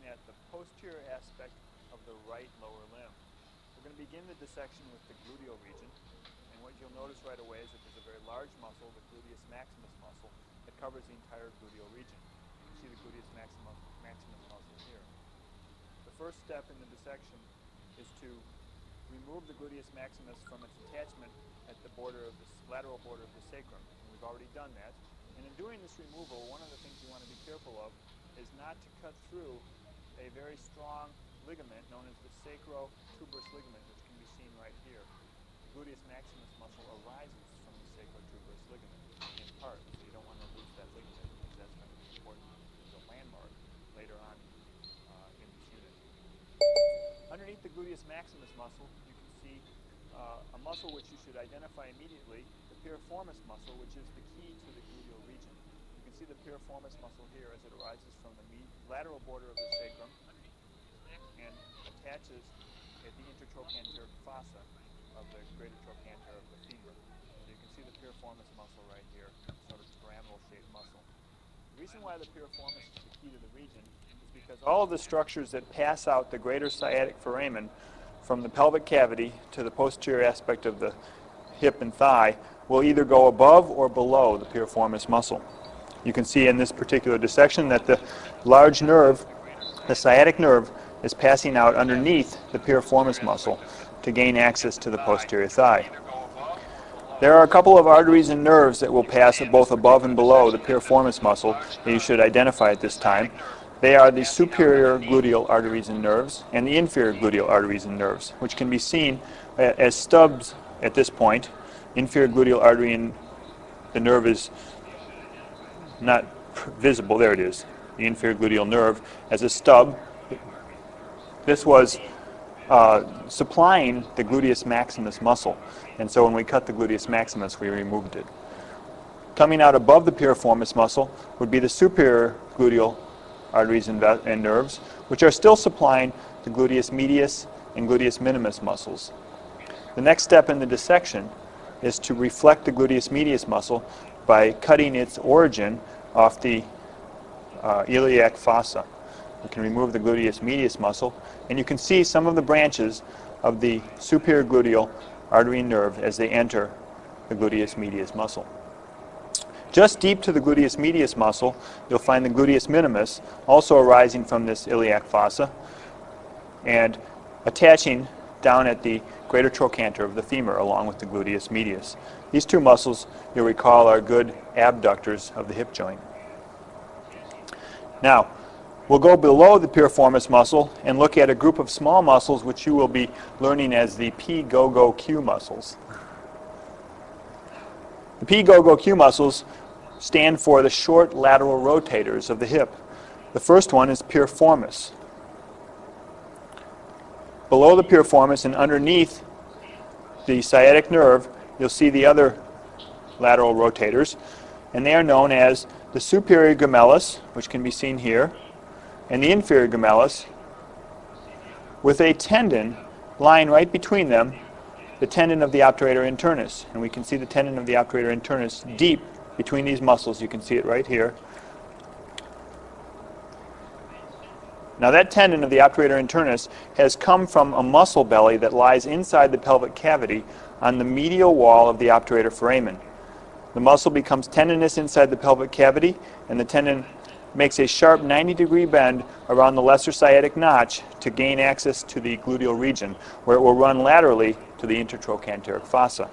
at the posterior aspect of the right lower limb. We're going to begin the dissection with the gluteal region, and what you'll notice right away is that there's a very large muscle, the gluteus maximus muscle, that covers the entire gluteal region. You can see the gluteus maximus muscle here. The first step in the dissection is to remove the gluteus maximus from its attachment at the lateral border of the sacrum. And we've already done that. And in doing this removal, one of the things you want to be careful of is not to cut through a very strong ligament known as the sacrotuberous ligament, which can be seen right here. The gluteus maximus muscle arises from the sacrotuberous ligament in part, so you don't want to lose that ligament because that's going to be important as a landmark later on in this unit. Underneath the gluteus maximus muscle, you can see a muscle which you should identify immediately, the piriformis muscle, which is the key to the gluteal region. You can see the piriformis muscle here as it arises from the lateral border of the sacrum and attaches at the intertrochanteric fossa of the greater trochanter of the femur. So you can see the piriformis muscle right here, sort of pyramidal-shaped muscle. The reason why the piriformis is the key to the region is because all of the structures that pass out the greater sciatic foramen from the pelvic cavity to the posterior aspect of the hip and thigh will either go above or below the piriformis muscle. You can see in this particular dissection that the large nerve, the sciatic nerve, is passing out underneath the piriformis muscle to gain access to the posterior thigh. There are a couple of arteries and nerves that will pass both above and below the piriformis muscle that you should identify at this time. They are the superior gluteal arteries and nerves and the inferior gluteal arteries and nerves, which can be seen as stubs at this point. Inferior gluteal artery and the nerve is not visible. There it is, the inferior gluteal nerve as a stub. This was supplying the gluteus maximus muscle, and so when we cut the gluteus maximus, we removed it. Coming out above the piriformis muscle would be the superior gluteal arteries and nerves, which are still supplying the gluteus medius and gluteus minimus muscles. The next step in the dissection is to reflect the gluteus medius muscle by cutting its origin off the iliac fossa. You can remove the gluteus medius muscle, and you can see some of the branches of the superior gluteal artery and nerve as they enter the gluteus medius muscle. Just deep to the gluteus medius muscle, you'll find the gluteus minimus, also arising from this iliac fossa and attaching down at the greater trochanter of the femur along with the gluteus medius. These two muscles, you'll recall, are good abductors of the hip joint. Now, we'll go below the piriformis muscle and look at a group of small muscles which you will be learning as the P-go-go-Q muscles. The P-go-go-Q muscles stand for the short lateral rotators of the hip. The first one is piriformis. Below the piriformis and underneath the sciatic nerve, you'll see the other lateral rotators, and they are known as the superior gemellus, which can be seen here, and the inferior gemellus, with a tendon lying right between them, the tendon of the obturator internus. And we can see the tendon of the obturator internus deep between these muscles. You can see it right here. Now that tendon of the obturator internus has come from a muscle belly that lies inside the pelvic cavity on the medial wall of the obturator foramen. The muscle becomes tendinous inside the pelvic cavity, and the tendon makes a sharp 90-degree bend around the lesser sciatic notch to gain access to the gluteal region, where it will run laterally to the intertrochanteric fossa.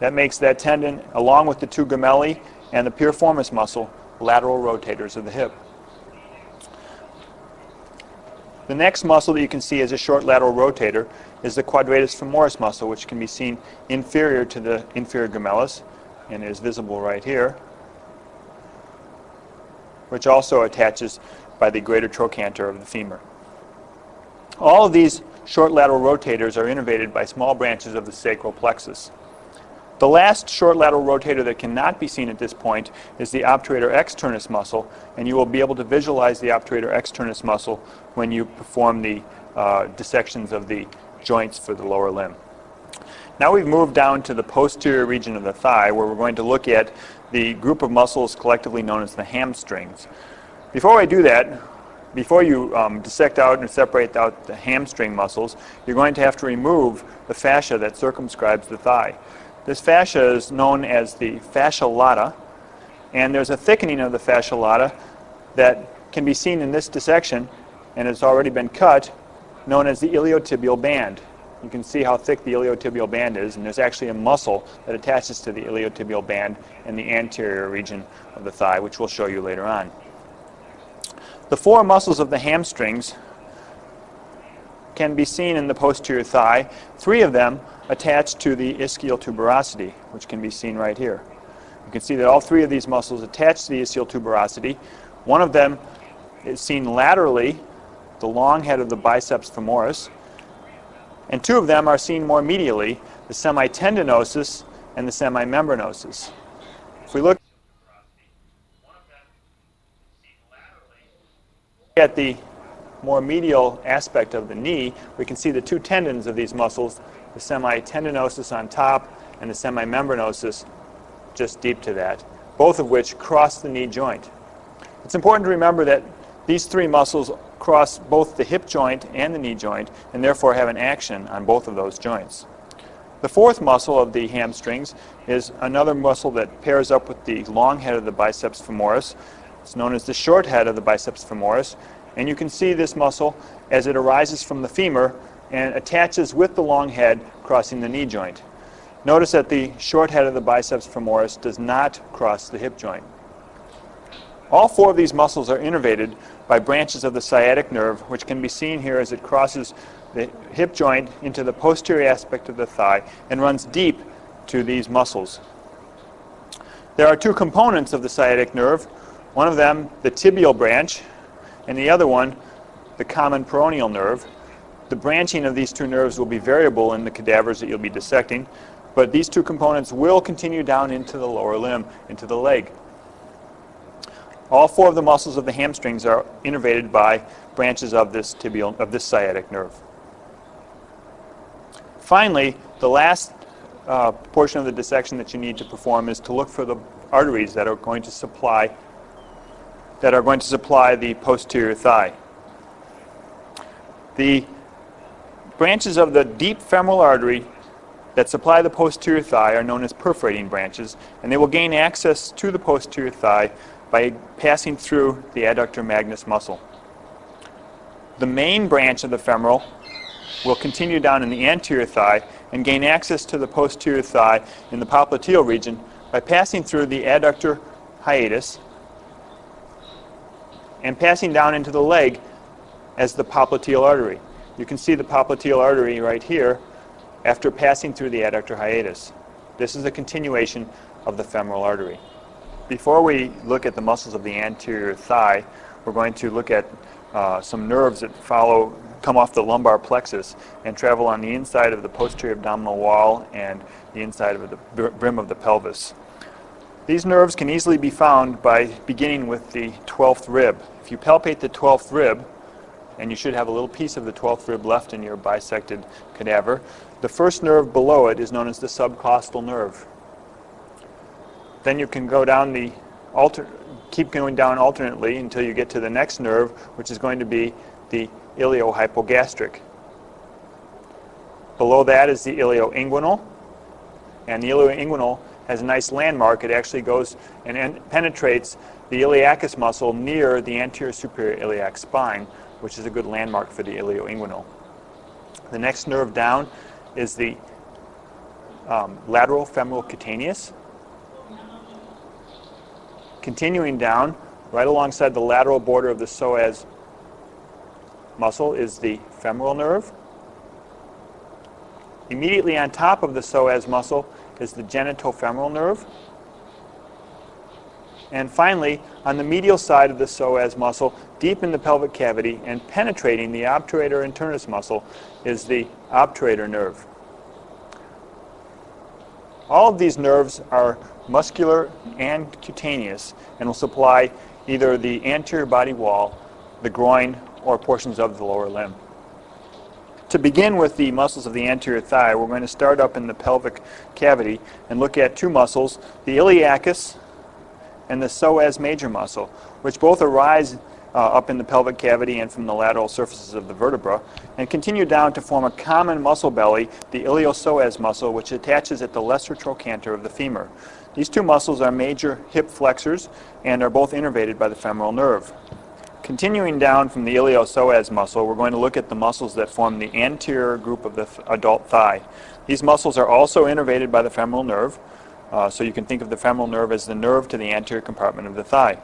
That makes that tendon, along with the two gemelli and the piriformis muscle, lateral rotators of the hip. The next muscle that you can see as a short lateral rotator is the quadratus femoris muscle, which can be seen inferior to the inferior gemellus and is visible right here, which also attaches by the greater trochanter of the femur. All of these short lateral rotators are innervated by small branches of the sacral plexus. The last short lateral rotator that cannot be seen at this point is the obturator externus muscle, and you will be able to visualize the obturator externus muscle when you perform the dissections of the joints for the lower limb. Now we've moved down to the posterior region of the thigh, where we're going to look at the group of muscles collectively known as the hamstrings. Before I do that, before you dissect out and separate out the hamstring muscles, you're going to have to remove the fascia that circumscribes the thigh. This fascia is known as the fascia lata, and there's a thickening of the fascia lata that can be seen in this dissection, and it's already been cut, known as the iliotibial band. You can see how thick the iliotibial band is, and there's actually a muscle that attaches to the iliotibial band in the anterior region of the thigh, which we'll show you later on. The four muscles of the hamstrings can be seen in the posterior thigh. Three of them attach to the ischial tuberosity, which can be seen right here. You can see that all three of these muscles attach to the ischial tuberosity. One of them is seen laterally, the long head of the biceps femoris, and two of them are seen more medially, the semitendinosus and the semimembranosus. If we look at the more medial aspect of the knee, we can see the two tendons of these muscles, the semitendinosus on top and the semimembranosus just deep to that, both of which cross the knee joint. It's important to remember that these three muscles cross both the hip joint and the knee joint, and therefore have an action on both of those joints. The fourth muscle of the hamstrings is another muscle that pairs up with the long head of the biceps femoris. It's known as the short head of the biceps femoris, and you can see this muscle as it arises from the femur and attaches with the long head crossing the knee joint. Notice that the short head of the biceps femoris does not cross the hip joint. All four of these muscles are innervated by branches of the sciatic nerve, which can be seen here as it crosses the hip joint into the posterior aspect of the thigh and runs deep to these muscles. There are two components of the sciatic nerve, one of them the tibial branch, and the other one the common peroneal nerve. The branching of these two nerves will be variable in the cadavers that you'll be dissecting, but these two components will continue down into the lower limb, into the leg. All four of the muscles of the hamstrings are innervated by branches of this sciatic nerve. Finally, the last portion of the dissection that you need to perform is to look for the arteries that are going to supply the posterior thigh. The branches of the deep femoral artery that supply the posterior thigh are known as perforating branches, and they will gain access to the posterior thigh by passing through the adductor magnus muscle. The main branch of the femoral will continue down in the anterior thigh and gain access to the posterior thigh in the popliteal region by passing through the adductor hiatus and passing down into the leg as the popliteal artery. You can see the popliteal artery right here after passing through the adductor hiatus. This is a continuation of the femoral artery. Before we look at the muscles of the anterior thigh, we're going to look at some nerves that come off the lumbar plexus and travel on the inside of the posterior abdominal wall and the inside of the brim of the pelvis. These nerves can easily be found by beginning with the 12th rib. If you palpate the 12th rib, and you should have a little piece of the 12th rib left in your bisected cadaver, the first nerve below it is known as the subcostal nerve. Then you can go down keep going down alternately until you get to the next nerve, which is going to be the iliohypogastric. Below that is the ilioinguinal, and the ilioinguinal has a nice landmark. It actually goes and penetrates the iliacus muscle near the anterior superior iliac spine, which is a good landmark for the ilioinguinal. The next nerve down is the lateral femoral cutaneous. Continuing down, right alongside the lateral border of the psoas muscle is the femoral nerve. Immediately on top of the psoas muscle is the genitofemoral nerve. And finally, on the medial side of the psoas muscle, deep in the pelvic cavity and penetrating the obturator internus muscle, is the obturator nerve. All of these nerves are muscular and cutaneous and will supply either the anterior body wall, the groin, or portions of the lower limb. To begin with the muscles of the anterior thigh, we're going to start up in the pelvic cavity and look at two muscles, the iliacus and the psoas major muscle, which both arise up in the pelvic cavity and from the lateral surfaces of the vertebra, and continue down to form a common muscle belly, the iliopsoas muscle, which attaches at the lesser trochanter of the femur. These two muscles are major hip flexors and are both innervated by the femoral nerve. Continuing down from the iliopsoas muscle, we're going to look at the muscles that form the anterior group of the adult thigh. These muscles are also innervated by the femoral nerve, so you can think of the femoral nerve as the nerve to the anterior compartment of the thigh.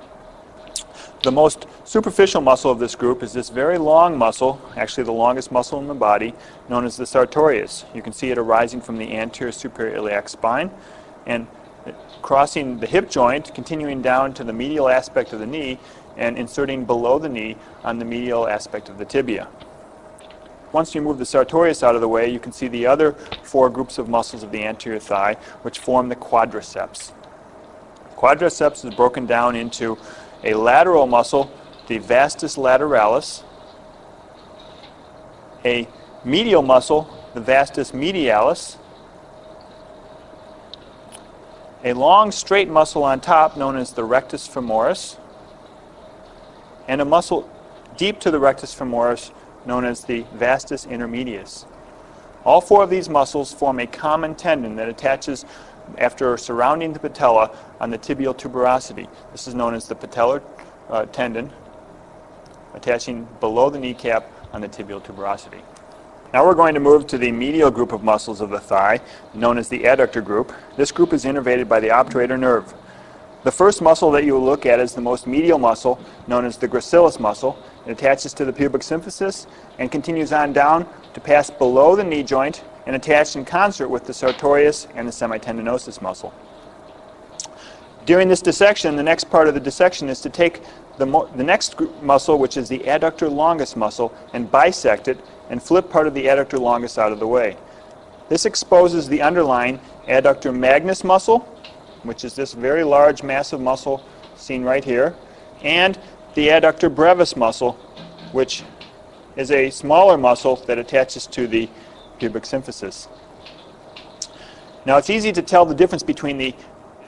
The most superficial muscle of this group is this very long muscle, actually the longest muscle in the body, known as the sartorius. You can see it arising from the anterior superior iliac spine and crossing the hip joint, continuing down to the medial aspect of the knee and inserting below the knee on the medial aspect of the tibia. Once you move the sartorius out of the way, you can see the other four groups of muscles of the anterior thigh, which form the quadriceps. Quadriceps is broken down into a lateral muscle, the vastus lateralis, a medial muscle, the vastus medialis, a long straight muscle on top known as the rectus femoris, and a muscle deep to the rectus femoris known as the vastus intermedius. All four of these muscles form a common tendon that attaches after surrounding the patella on the tibial tuberosity. This is known as the patellar tendon, attaching below the kneecap on the tibial tuberosity. Now we're going to move to the medial group of muscles of the thigh, known as the adductor group. This group is innervated by the obturator nerve. The first muscle that you will look at is the most medial muscle, known as the gracilis muscle. It attaches to the pubic symphysis and continues on down to pass below the knee joint and attach in concert with the sartorius and the semitendinosus muscle. During this dissection, the next part of the dissection is to take the next muscle, which is the adductor longus muscle, and bisect it and flip part of the adductor longus out of the way. This exposes the underlying adductor magnus muscle, which is this very large, massive muscle seen right here, and the adductor brevis muscle, which is a smaller muscle that attaches to the pubic symphysis. Now it's easy to tell the difference between the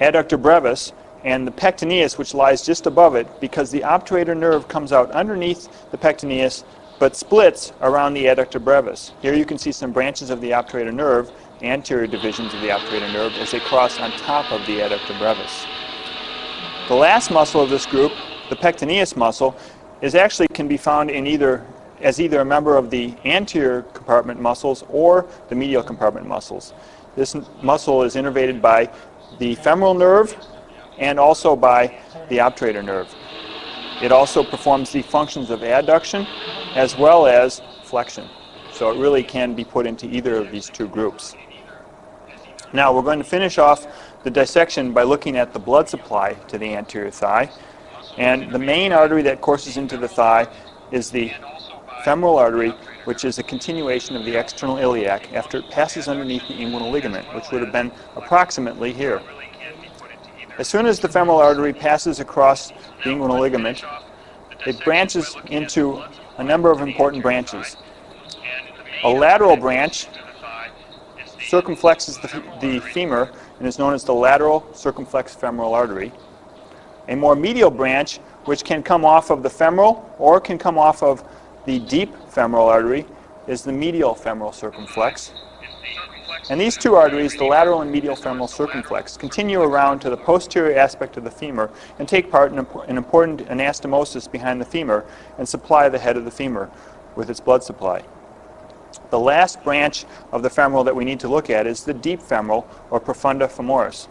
adductor brevis and the pectineus, which lies just above it, because the obturator nerve comes out underneath the pectineus but splits around the adductor brevis. Here you can see some branches of the obturator nerve, anterior divisions of the obturator nerve, as they cross on top of the adductor brevis. The last muscle of this group, the pectineus muscle, can be found in either a member of the anterior compartment muscles or the medial compartment muscles. This muscle is innervated by the femoral nerve and also by the obturator nerve. It also performs the functions of adduction as well as flexion. So it really can be put into either of these two groups. Now we're going to finish off the dissection by looking at the blood supply to the anterior thigh. And the main artery that courses into the thigh is the femoral artery, which is a continuation of the external iliac after it passes underneath the inguinal ligament, which would have been approximately here. As soon as the femoral artery passes across the inguinal ligament, it branches into a number of important branches. A lateral branch circumflexes the femur and is known as the lateral circumflex femoral artery. A more medial branch, which can come off of the femoral or can come off of the deep femoral artery, is the medial femoral circumflex. And these two arteries, the lateral and medial femoral circumflex, continue around to the posterior aspect of the femur and take part in an important anastomosis behind the femur and supply the head of the femur with its blood supply. The last branch of the femoral that we need to look at is the deep femoral, or profunda femoris,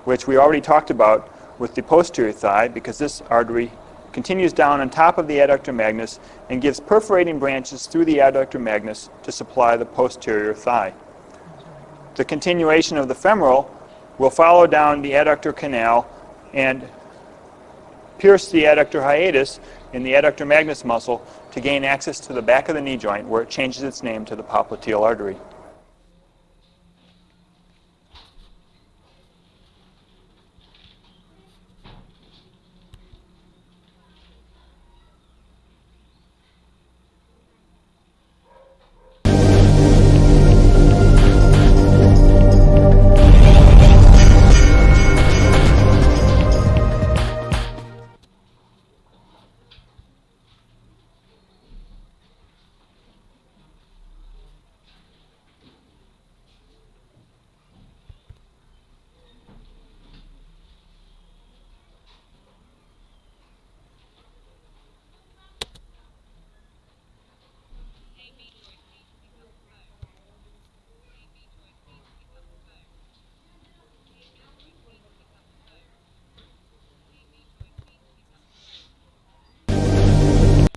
which we already talked about with the posterior thigh, because this artery continues down on top of the adductor magnus and gives perforating branches through the adductor magnus to supply the posterior thigh. The continuation of the femoral will follow down the adductor canal and pierce the adductor hiatus in the adductor magnus muscle to gain access to the back of the knee joint, where it changes its name to the popliteal artery.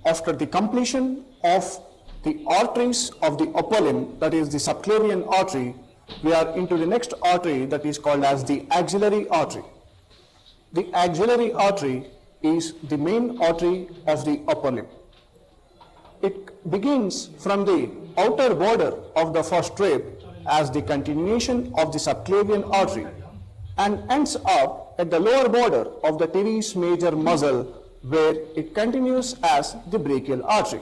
after the completion of the arteries of the upper limb, that is the subclavian artery, we are into the next artery that is called as the axillary artery. The axillary artery is the main artery of the upper limb. It begins from the outer border of the first rib as the continuation of the subclavian artery and ends up at the lower border of the teres major muscle where it continues as the brachial artery.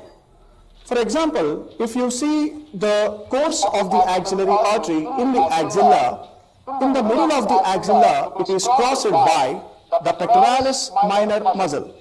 For example, if you see the course of the axillary artery in the axilla, in the middle of the axilla it is crossed by the pectoralis minor muscle.